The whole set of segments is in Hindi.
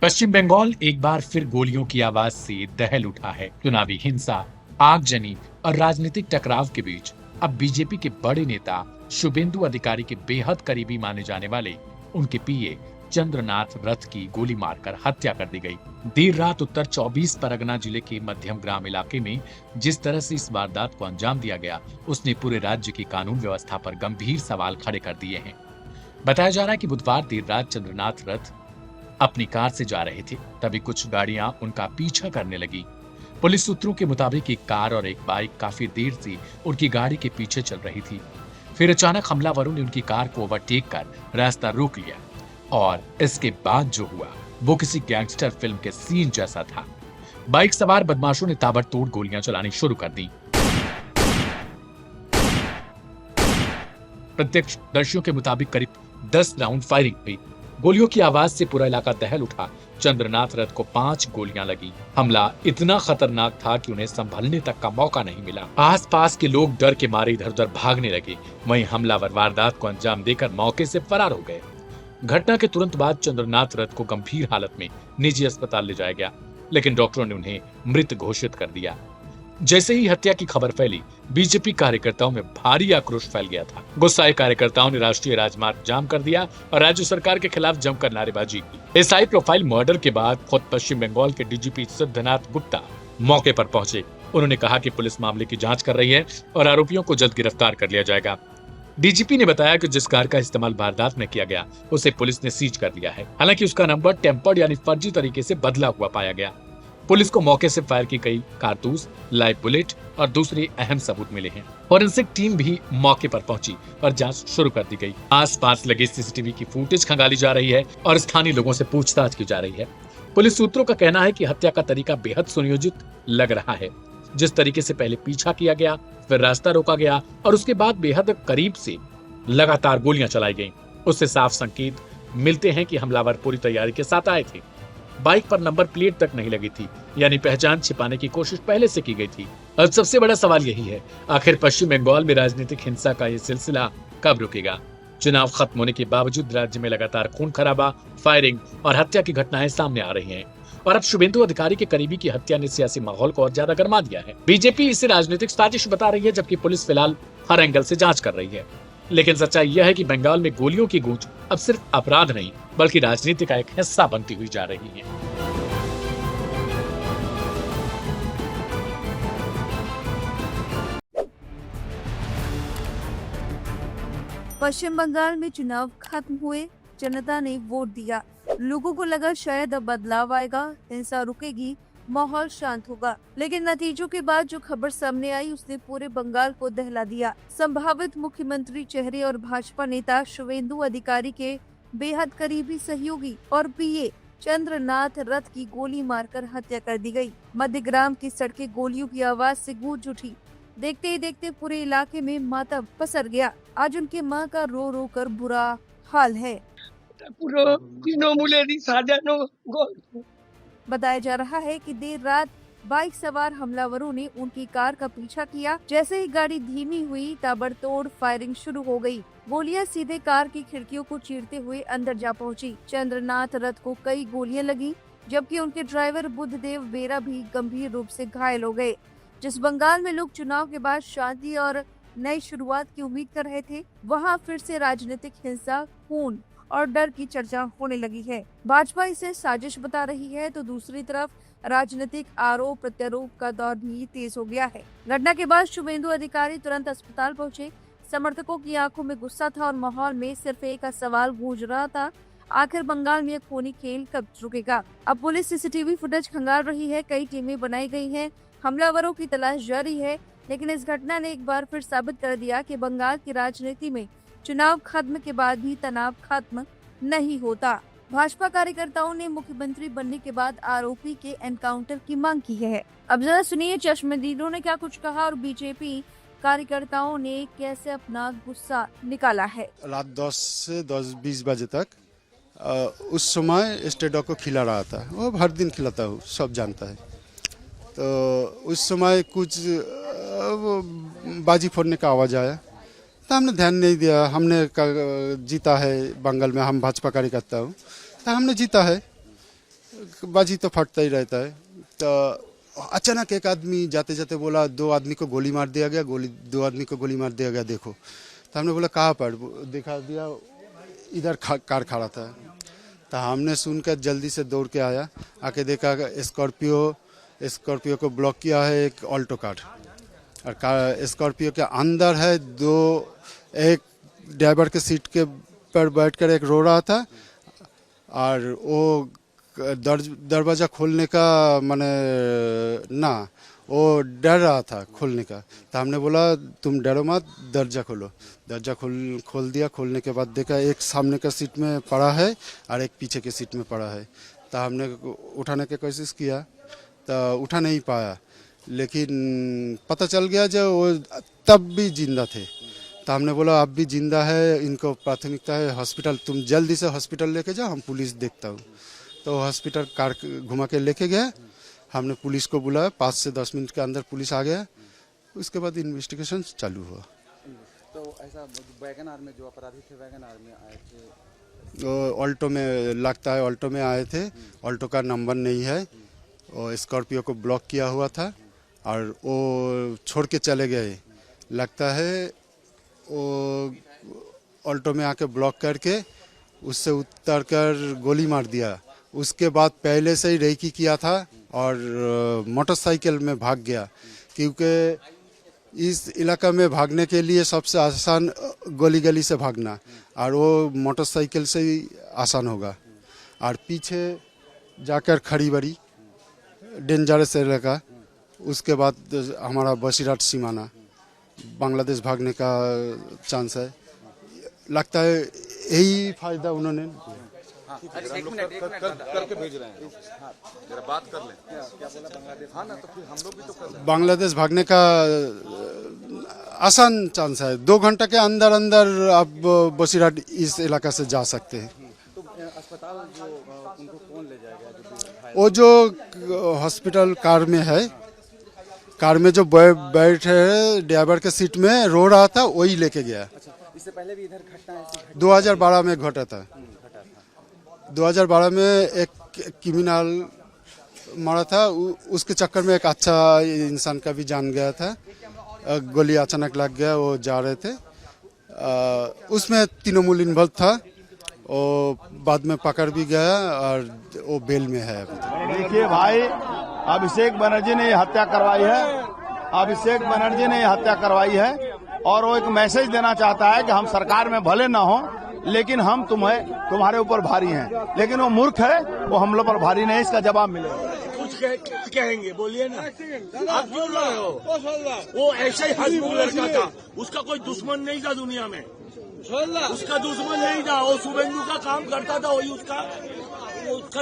पश्चिम बंगाल एक बार फिर गोलियों की आवाज से दहल उठा है। चुनावी हिंसा, आगजनी और राजनीतिक टकराव के बीच अब बीजेपी के बड़े नेता शुभेंदु अधिकारी के बेहद करीबी माने जाने वाले उनके पीए चंद्रनाथ रथ की गोली मारकर हत्या कर दी गई। देर रात उत्तर 24 परगना जिले के मध्यम ग्राम इलाके में जिस तरह से इस वारदात को अंजाम दिया गया, उसने पूरे राज्य की कानून व्यवस्था पर गंभीर सवाल खड़े कर दिए हैं। बताया जा रहा है कि बुधवार देर रात चंद्रनाथ रथ अपनी कार से जा रहे थे, तभी कुछ गाड़ियां उनका पीछा करने लगी। पुलिस सूत्रों के मुताबिक एक कार और एक बाइक काफी देर से उनकी गाड़ी के पीछे चल रही थी। फिर अचानक हमलावरों ने उनकी कार को ओवरटेक कर रास्ता रोक लिया और इसके बाद जो हुआ वो किसी गैंगस्टर फिल्म के सीन जैसा था। बाइक सवार बदमाशों ने ताबड़तोड़ गोलियां चलानी शुरू कर दी। प्रत्यक्षदर्शियों के मुताबिक करीब 10 राउंड फायरिंग हुई। गोलियों की आवाज से पूरा इलाका दहल उठा। चंद्रनाथ रथ को 5 गोलियां लगी। हमला इतना खतरनाक था कि उन्हें संभलने तक का मौका नहीं मिला। आसपास के लोग डर के मारे इधर उधर भागने लगे। वहीं हमलावर वारदात को अंजाम देकर मौके से फरार हो गए। घटना के तुरंत बाद चंद्रनाथ रथ को गंभीर हालत में निजी अस्पताल ले जाया गया, लेकिन डॉक्टरों ने उन्हें मृत घोषित कर दिया। जैसे ही हत्या की खबर फैली, बीजेपी कार्यकर्ताओं में भारी आक्रोश फैल गया था। गुस्साए कार्यकर्ताओं ने राष्ट्रीय राजमार्ग जाम कर दिया और राज्य सरकार के खिलाफ जमकर नारेबाजी की। इस हाई प्रोफाइल मर्डर के बाद खुद पश्चिम बंगाल के डीजीपी सिद्धनाथ गुप्ता मौके पर पहुंचे। उन्होंने कहा कि पुलिस मामले की जांच कर रही है और आरोपियों को जल्द गिरफ्तार कर लिया जाएगा। डीजीपी ने बताया कि जिस कार का इस्तेमाल वारदात में किया गया, उसे पुलिस ने सीज कर दिया है। हालांकि उसका नंबर टेम्पर्ड यानी फर्जी तरीके से बदला हुआ पाया गया। पुलिस को मौके से फायर की कई कारतूस, लाइव बुलेट और दूसरे अहम सबूत मिले हैं। फॉरेंसिक टीम भी मौके पर पहुंची और जांच शुरू कर दी गई। आसपास लगे सीसीटीवी की फुटेज खंगाली जा रही है और स्थानीय लोगों से पूछताछ की जा रही है। पुलिस सूत्रों का कहना है कि हत्या का तरीका बेहद सुनियोजित लग रहा है। जिस तरीके से पहले पीछा किया गया, फिर रास्ता रोका गया और उसके बाद बेहद करीब से लगातार गोलियां चलाई गईं, उससे साफ संकेत मिलते हैं कि हमलावर पूरी तैयारी के साथ आए थे। बाइक पर नंबर प्लेट तक नहीं लगी थी, यानी पहचान छिपाने की कोशिश पहले से की गई थी। अब सबसे बड़ा सवाल यही है, आखिर पश्चिम बंगाल में राजनीतिक हिंसा का यह सिलसिला कब रुकेगा? चुनाव खत्म होने के बावजूद राज्य में लगातार खून खराबा, फायरिंग और हत्या की घटनाएं सामने आ रही हैं और अब शुभेंदु अधिकारी के करीबी की हत्या ने सियासी माहौल को और ज्यादा गर्मा दिया है। बीजेपी इसे राजनीतिक साजिश बता रही है, जबकि पुलिस फिलहाल हर एंगल से जांच कर रही है। लेकिन सच्चाई यह है कि बंगाल में गोलियों की गूंज अब सिर्फ अपराध नहीं, बल्कि राजनीति का एक हिस्सा बनती हुई जा रही है। पश्चिम बंगाल में चुनाव खत्म हुए, जनता ने वोट दिया। लोगों को लगा शायद अब बदलाव आएगा, हिंसा रुकेगी, माहौल शांत होगा। लेकिन नतीजों के बाद जो खबर सामने आई उसने पूरे बंगाल को दहला दिया। संभावित मुख्यमंत्री चेहरे और भाजपा नेता शुभेंदु अधिकारी के बेहद करीबी सहयोगी और पीए चंद्रनाथ रथ की गोली मारकर हत्या कर दी गई। मध्यग्राम की सड़कें गोलियों की आवाज से गूंज उठी। देखते ही देखते पूरे इलाके में मातम पसर गया। आज उनके मां का रो रो कर बुरा हाल है। बताया जा रहा है कि देर रात बाइक सवार हमलावरों ने उनकी कार का पीछा किया। जैसे ही गाड़ी धीमी हुई, ताबड़तोड़ फायरिंग शुरू हो गई। गोलियां सीधे कार की खिड़कियों को चीरते हुए अंदर जा पहुंची। चंद्रनाथ रथ को कई गोलियां लगी, जबकि उनके ड्राइवर बुद्धदेव बेरा भी गंभीर रूप से घायल हो गए। जिस बंगाल में लोग चुनाव के बाद शांति और नई शुरुआत की उम्मीद कर रहे थे, वहां फिर से राजनीतिक हिंसा, खून और डर की चर्चा होने लगी है। भाजपा इसे साजिश बता रही है, तो दूसरी तरफ राजनीतिक आरोप प्रत्यारोप का दौर भी तेज हो गया है। घटना के बाद शुभेंदु अधिकारी तुरंत अस्पताल पहुंचे। समर्थकों की आंखों में गुस्सा था और माहौल में सिर्फ एक सवाल गूंज रहा था, आखिर बंगाल में यह खूनी खेल कब रुकेगा? अब पुलिस सीसीटीवी फुटेज खंगाल रही है, कई टीमें बनाई गई हैं, हमलावरों की तलाश जारी है। लेकिन इस घटना ने एक बार फिर साबित कर दिया कि बंगाल की राजनीति में चुनाव खत्म के बाद भी तनाव खत्म नहीं होता। भाजपा कार्यकर्ताओं ने मुख्यमंत्री बनने के बाद आरोपी के एनकाउंटर की मांग की है। अब जरा सुनिए चश्मदीदों ने क्या कुछ कहा और बीजेपी कार्यकर्ताओं ने कैसे अपना गुस्सा निकाला है। रात 10 से 10-20 बजे तक उस समय स्टेडो को खिला रहा था। वो हर दिन खिलाता हूँ, सब जानता है। तो उस समय कुछ बाजी फोड़ने का आवाज़ आया, तो हमने ध्यान नहीं दिया। हमने जीता है बंगाल में, हम भाजपा कार्यकर्ता हूँ, तो हमने जीता है। बाजी तो फटता ही रहता है। तो अचानक एक आदमी जाते जाते बोला 2 आदमी को गोली मार दिया गया, 2 आदमी को गोली मार दिया गया देखो। तो हमने बोला कहाँ पर, दिखा दिया इधर कार खड़ा था। तो हमने सुनकर जल्दी से दौड़ के आया, आके देखा स्कॉर्पियो को ब्लॉक किया है एक ऑल्टो कार, और स्कॉर्पियो के अंदर है एक ड्राइवर के सीट के पर बैठकर एक रो रहा था, और वो दरवाज़ा खोलने का माने ना, वो डर रहा था खोलने का। तो हमने बोला तुम डरो मत, दरवाज़ा खोलो। दरवाज़ा खोल दिया। खोलने के बाद देखा एक सामने का सीट में पड़ा है और एक पीछे के सीट में पड़ा है। तो हमने उठाने की कोशिश किया तो उठा नहीं पाया, लेकिन पता चल गया जो वो तब भी जिंदा थे। तो हमने बोला अब भी जिंदा है, इनको प्राथमिकता है हॉस्पिटल, तुम जल्दी से हॉस्पिटल लेके जाओ, हम पुलिस देखता हूँ। तो हॉस्पिटल कार घुमा के लेके गए। हमने पुलिस को बुलाया, 5 से 10 मिनट के अंदर पुलिस आ गया। उसके बाद इन्वेस्टिगेशन चालू हुआ। तो ऐसा वैगन आर में जो अपराधी थे वैगन आर में आए थे, वो ऑल्टो में लगता है, ऑल्टो में आए थे। ऑल्टो का नंबर नहीं है, और स्कॉर्पियो को ब्लॉक किया हुआ था और वो छोड़ के चले गए। लगता है वो ऑल्टो में आके ब्लॉक करके उससे उतर कर गोली मार दिया। उसके बाद पहले से ही रेकी किया था और मोटरसाइकिल में भाग गया, क्योंकि इस इलाका में भागने के लिए सबसे आसान गली गली से भागना, और वो मोटरसाइकिल से ही आसान होगा। और पीछे जाकर खड़ी बड़ी डेंजरस इलाका, उसके बाद हमारा बसीराट सीमाना, बांग्लादेश भागने का चांस है। लगता है यही फायदा उन्होंने करके भेज रहे हैं। जरा बात कर लें, क्या बोला बांग्लादेश? हाँ ना, तो फिर हम लोग भी तो कर लें। बांग्लादेश भागने का आसान चांस है। 2 घंटे के अंदर अंदर आप बसीराट इस इलाका से जा सकते हैं। तो अस्पताल जो उनको कौन ले जाएगा? वो जो हॉस्पिटल कार में है, कार में जो बैठे ड्राइवर के सीट में रो रहा था, वही लेके गया। अच्छा, इससे पहले भी इधर घटना ऐसी 2012 में घटा था। 2012 में एक क्रिमिनल मरा था, उसके चक्कर में एक अच्छा इंसान का भी जान गया था। गोली अचानक लग गया, वो जा रहे थे, उसमें तृणमूल इन्वॉल्व था। वो बाद में पकड़ भी गया और वो बेल में है अभी तक। देखिए भाई, अभिषेक बनर्जी ने ये हत्या करवाई है। अभिषेक बनर्जी ने ये हत्या करवाई है और वो एक मैसेज देना चाहता है कि हम सरकार में भले ना हो, लेकिन हम तुम्हारे ऊपर भारी हैं। लेकिन वो मूर्ख है, वो हम लोग पर भारी नहीं, इसका जवाब मिलेगा। कुछ कहेंगे, बोलिए ना। आप क्यों रहे हो? वो ऐसा ही हंसमुख लड़का था, उसका कोई दुश्मन नहीं था दुनिया में, उसका दुश्मन नहीं था। वो शुभेंदु का काम करता था, वही उसका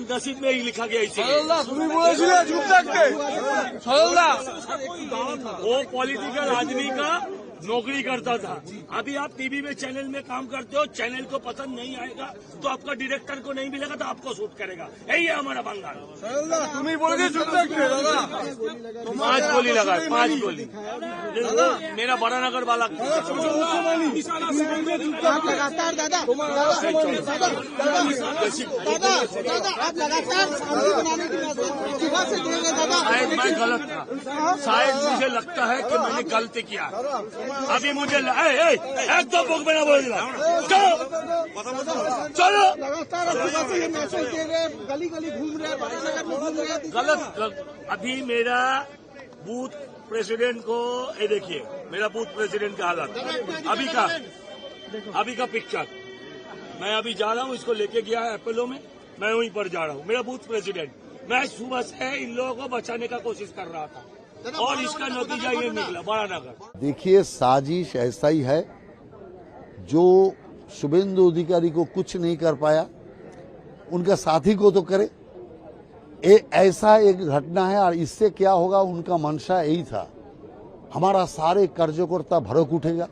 नसीब में ही लिखा गया। इसीलिए वो पॉलिटिकल आदमी का नौकरी करता था। अभी आप टीवी में चैनल में काम करते हो, चैनल को पसंद नहीं आएगा तो आपका डायरेक्टर को नहीं मिलेगा तो आपको शूट करेगा। यही है हमारा बंगाल। 5 गोली लगा, 5 गोली। मेरा बड़ा नगर वाला शायद मैं गलत था, शायद मुझे लगता है कि मैंने गलती किया। अभी मुझे एक दो बुक में ना बोल दिया। चलो गली गली घूम रहे, गलत। अभी मेरा बूथ प्रेसिडेंट को ये देखिए, मेरा बूथ प्रेसिडेंट का हालत अभी का पिक्चर। मैं अभी जा रहा हूँ, इसको लेके गया है अपोलो में, मैं वहीं पर जा रहा हूँ। मेरा बूथ प्रेसिडेंट, मैं सुबह से इन लोगों को बचाने का कोशिश कर रहा था और इसका नतीजा ये निकला, बड़ा नगर। देखिए, साजिश ऐसा ही है, जो शुभेंदु अधिकारी को कुछ नहीं कर पाया, उनका साथी को तो करे। ऐसा एक घटना है और इससे क्या होगा, उनका मंशा यही था, हमारा सारे कार्यकर्ता भड़क उठेगा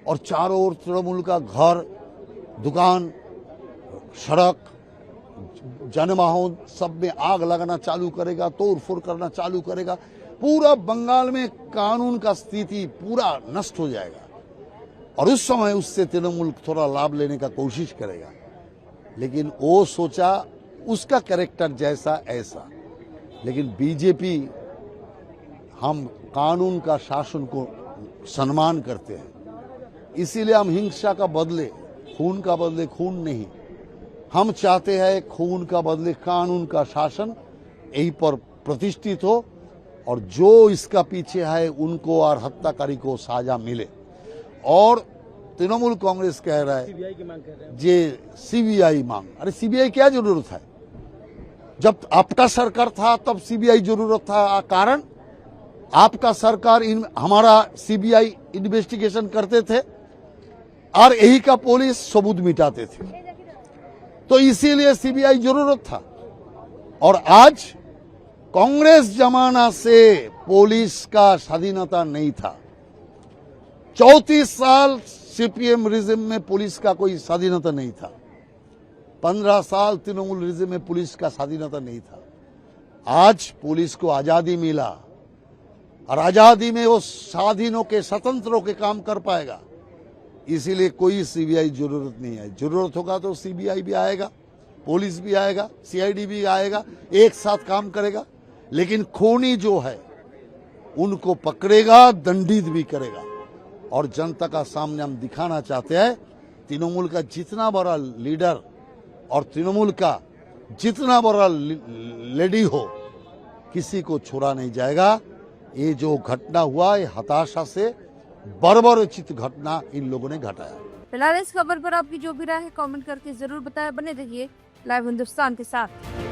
और चारों ओर तृणमूल का घर, दुकान, सड़क, जनवाहन सब में आग लगाना चालू करेगा, तोड़ फोड़ करना चालू करेगा। पूरा बंगाल में कानून का स्थिति पूरा नष्ट हो जाएगा और उस समय उससे तृणमूल थोड़ा लाभ लेने का कोशिश करेगा। लेकिन वो सोचा उसका कैरेक्टर जैसा ऐसा। लेकिन बीजेपी, हम कानून का शासन को सम्मान करते हैं, इसीलिए हम हिंसा का बदले खून का बदले खून नहीं, हम चाहते हैं खून का बदले कानून का शासन यही पर प्रतिष्ठित हो और जो इसका पीछे है उनको और हत्याकारी को सजा मिले। और तृणमूल कांग्रेस कह रहा है सीबीआई की मांग कर रहे हैं, जे सीबीआई मांग, अरे सीबीआई क्या जरूरत है? जब आपका सरकार था तब सीबीआई जरूरत था, कारण आपका सरकार हमारा सीबीआई इन्वेस्टिगेशन करते थे और यही का पुलिस सबूत मिटाते थे, तो इसीलिए सीबीआई जरूरत था। और आज कांग्रेस जमाना से पुलिस का स्वाधीनता नहीं था। 34 साल सीपीएम रिजिम में पुलिस का कोई स्वाधीनता नहीं था। 15 साल तृणमूल रिजिम में पुलिस का स्वाधीनता नहीं था। आज पुलिस को आजादी मिला और आजादी में वो स्वाधीनों के स्वतंत्रों के काम कर पाएगा, इसीलिए कोई सीबीआई जरूरत नहीं है। जरूरत होगा तो सीबीआई भी आएगा, पुलिस भी आएगा, सीआईडी भी आएगा, एक साथ काम करेगा। लेकिन खूनी जो है उनको पकड़ेगा, दंडित भी करेगा। और जनता का सामने हम दिखाना चाहते हैं तृणमूल का जितना बड़ा लीडर और तृणमूल का जितना बड़ा लेडी हो, किसी को छोड़ा नहीं जाएगा। ये जो घटना हुआ, ये हताशा से बर्बरोचित घटना इन लोगों ने घटाया। फिलहाल इस खबर पर आपकी जो भी राय है कमेंट करके जरूर बताएं। बने रहिए लाइव हिंदुस्तान के साथ।